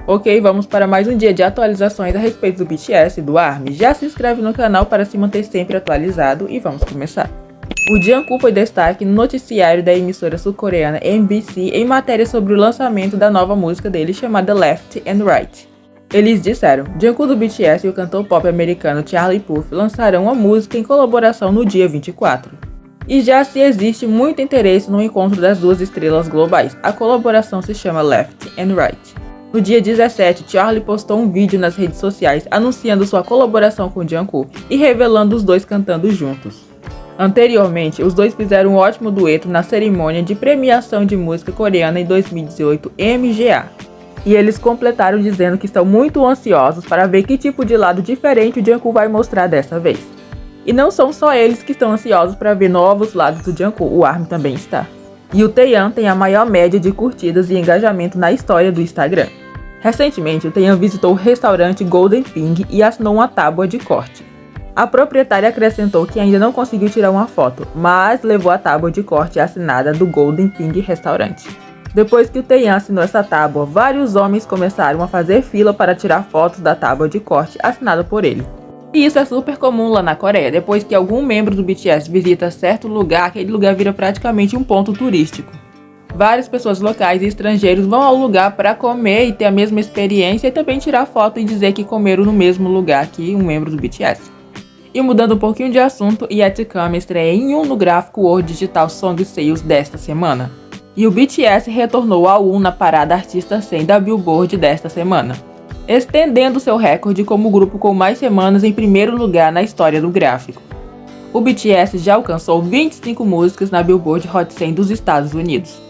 Ok, vamos para mais um dia de atualizações a respeito do BTS e do ARMY. Já se inscreve no canal para se manter sempre atualizado e vamos começar. O Jungkook foi destaque no noticiário da emissora sul-coreana MBC em matéria sobre o lançamento da nova música dele chamada Left and Right. Eles disseram: Jungkook do BTS e o cantor pop americano Charlie Puth lançarão a música em colaboração no dia 24. E já se existe muito interesse no encontro das duas estrelas globais, a colaboração se chama Left and Right. No dia 17, Charlie postou um vídeo nas redes sociais anunciando sua colaboração com Jungkook e revelando os dois cantando juntos. Anteriormente, os dois fizeram um ótimo dueto na cerimônia de premiação de música coreana em 2018 MGA. E eles completaram dizendo que estão muito ansiosos para ver que tipo de lado diferente o Jungkook vai mostrar dessa vez. E não são só eles que estão ansiosos para ver novos lados do Jungkook, o ARMY também está. E o Taeyeon tem a maior média de curtidas e engajamento na história do Instagram. Recentemente, o Taeyeon visitou o restaurante Golden Ping e assinou uma tábua de corte. A proprietária acrescentou que ainda não conseguiu tirar uma foto, mas levou a tábua de corte assinada do Golden Ping Restaurante. Depois que o Taeyeon assinou essa tábua, vários homens começaram a fazer fila para tirar fotos da tábua de corte assinada por ele. E isso é super comum lá na Coreia. Depois que algum membro do BTS visita certo lugar, aquele lugar vira praticamente um ponto turístico. Várias pessoas locais e estrangeiros vão ao lugar para comer e ter a mesma experiência e também tirar foto e dizer que comeram no mesmo lugar que um membro do BTS. E mudando um pouquinho de assunto, Yet to Come estreia em 1 no gráfico World Digital Song Sales desta semana. E o BTS retornou ao 1 na parada Artista 100 da Billboard desta semana, estendendo seu recorde como o grupo com mais semanas em primeiro lugar na história do gráfico. O BTS já alcançou 25 músicas na Billboard Hot 100 dos Estados Unidos.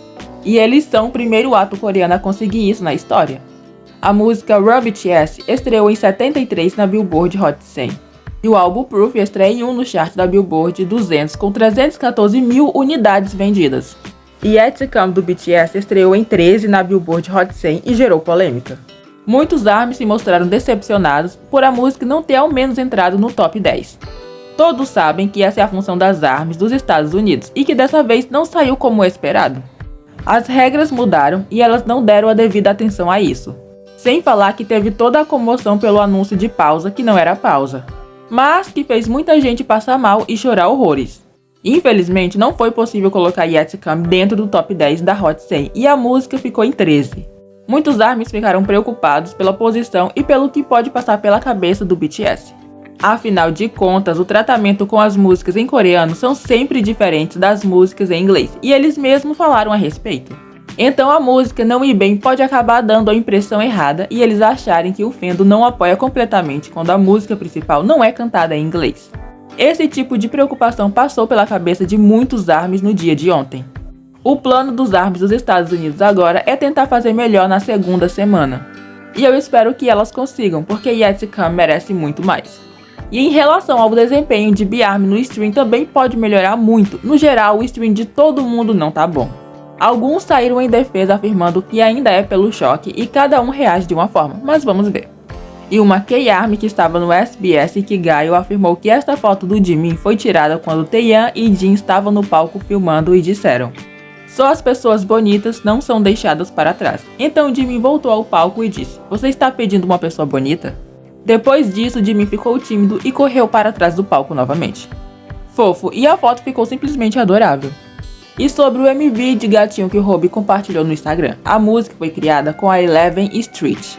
E eles são o primeiro ato coreano a conseguir isso na história. A música Run BTS estreou em 73 na Billboard Hot 100. E o álbum Proof estreia em 1 no chart da Billboard 200 com 314 mil unidades vendidas. E Yet to Come do BTS estreou em 13 na Billboard Hot 100 e gerou polêmica. Muitos ARMYs se mostraram decepcionados por a música não ter ao menos entrado no top 10. Todos sabem que essa é a função das ARMYs dos Estados Unidos e que dessa vez não saiu como esperado. As regras mudaram e elas não deram a devida atenção a isso. Sem falar que teve toda a comoção pelo anúncio de pausa que não era pausa, mas que fez muita gente passar mal e chorar horrores. Infelizmente, não foi possível colocar Yet to Come dentro do top 10 da Hot 100 e a música ficou em 13. Muitos ARMYs ficaram preocupados pela posição e pelo que pode passar pela cabeça do BTS. Afinal de contas, o tratamento com as músicas em coreano são sempre diferentes das músicas em inglês, e eles mesmos falaram a respeito. Então a música não ir bem pode acabar dando a impressão errada e eles acharem que o fandom não apoia completamente quando a música principal não é cantada em inglês. Esse tipo de preocupação passou pela cabeça de muitos ARMYs no dia de ontem. O plano dos ARMYs dos Estados Unidos agora é tentar fazer melhor na segunda semana. E eu espero que elas consigam, porque Yet to Come merece muito mais. E em relação ao desempenho de B-ARMY no stream também pode melhorar muito. No geral, o stream de todo mundo não tá bom. Alguns saíram em defesa afirmando que ainda é pelo choque e cada um reage de uma forma, mas vamos ver. E uma K-ARMY que estava no SBS Kigayo afirmou que esta foto do Jimin foi tirada quando Taeyeon e Jin estavam no palco filmando e disseram: só as pessoas bonitas não são deixadas para trás. Então Jimin voltou ao palco e disse: você está pedindo uma pessoa bonita? Depois disso, Jimin ficou tímido e correu para trás do palco novamente. Fofo, e a foto ficou simplesmente adorável. E sobre o MV de gatinho que o Robbie compartilhou no Instagram, a música foi criada com a Eleven Street.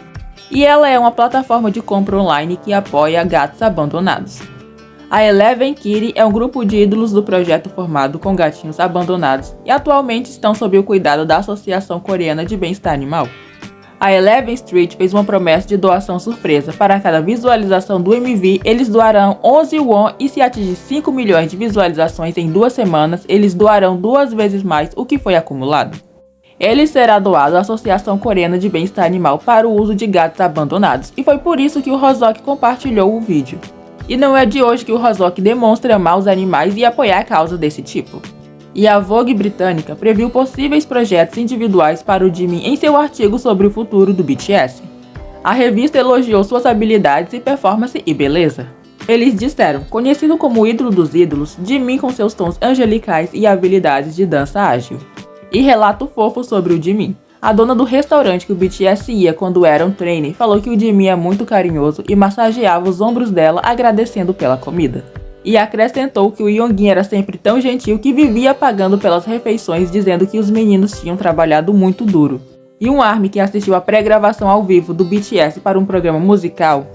E ela é uma plataforma de compra online que apoia gatos abandonados. A Eleven Kitty é um grupo de ídolos do projeto formado com gatinhos abandonados e atualmente estão sob o cuidado da Associação Coreana de Bem-Estar Animal. A Eleven Street fez uma promessa de doação surpresa. Para cada visualização do MV, eles doarão 11 won e se atingir 5 milhões de visualizações em 2 semanas, eles doarão 2 vezes mais o que foi acumulado. Ele será doado à Associação Coreana de Bem-Estar Animal para o uso de gatos abandonados, e foi por isso que o Hoseok compartilhou o vídeo. E não é de hoje que o Hoseok demonstra amar os animais e apoiar causas desse tipo. E a Vogue britânica previu possíveis projetos individuais para o Jimin em seu artigo sobre o futuro do BTS. A revista elogiou suas habilidades e performance e beleza. Eles disseram: conhecido como o ídolo dos ídolos, Jimin com seus tons angelicais e habilidades de dança ágil. E relato fofo sobre o Jimin. A dona do restaurante que o BTS ia quando era um trainee falou que o Jimin é muito carinhoso e massageava os ombros dela agradecendo pela comida. E acrescentou que o Yongin era sempre tão gentil que vivia pagando pelas refeições, dizendo que os meninos tinham trabalhado muito duro. E um ARMY que assistiu a pré-gravação ao vivo do BTS para um programa musical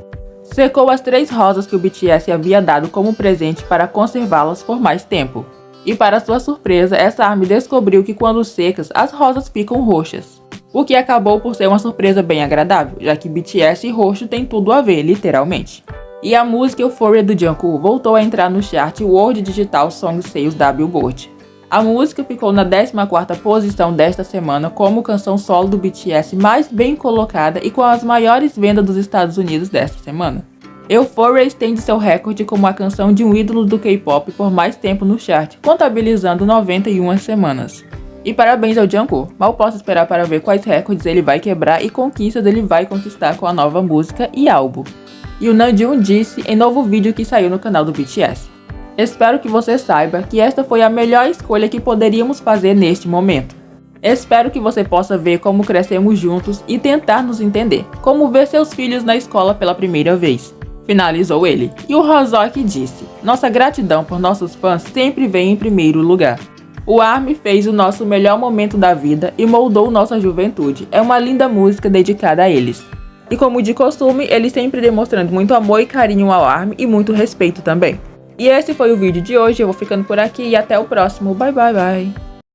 secou as 3 rosas que o BTS havia dado como presente para conservá-las por mais tempo. E para sua surpresa, essa ARMY descobriu que quando secas, as rosas ficam roxas. O que acabou por ser uma surpresa bem agradável, já que BTS e roxo tem tudo a ver, literalmente. E a música Euphoria do Jungkook voltou a entrar no chart World Digital Song Sales da Billboard. A música ficou na 14ª posição desta semana como canção solo do BTS mais bem colocada e com as maiores vendas dos Estados Unidos desta semana. Euphoria estende seu recorde como a canção de um ídolo do K-pop por mais tempo no chart, contabilizando 91 semanas. E parabéns ao Jungkook, mal posso esperar para ver quais recordes ele vai quebrar e conquistas ele vai conquistar com a nova música e álbum. E o Namjoon disse em novo vídeo que saiu no canal do BTS: "Espero que você saiba que esta foi a melhor escolha que poderíamos fazer neste momento. Espero que você possa ver como crescemos juntos e tentar nos entender, como ver seus filhos na escola pela primeira vez." Finalizou ele. E o Hoseok disse: "Nossa gratidão por nossos fãs sempre vem em primeiro lugar. O ARMY fez o nosso melhor momento da vida e moldou nossa juventude. É uma linda música dedicada a eles." E como de costume, ele sempre demonstrando muito amor e carinho ao ARMY e muito respeito também. E esse foi o vídeo de hoje, eu vou ficando por aqui e até o próximo. Bye bye bye.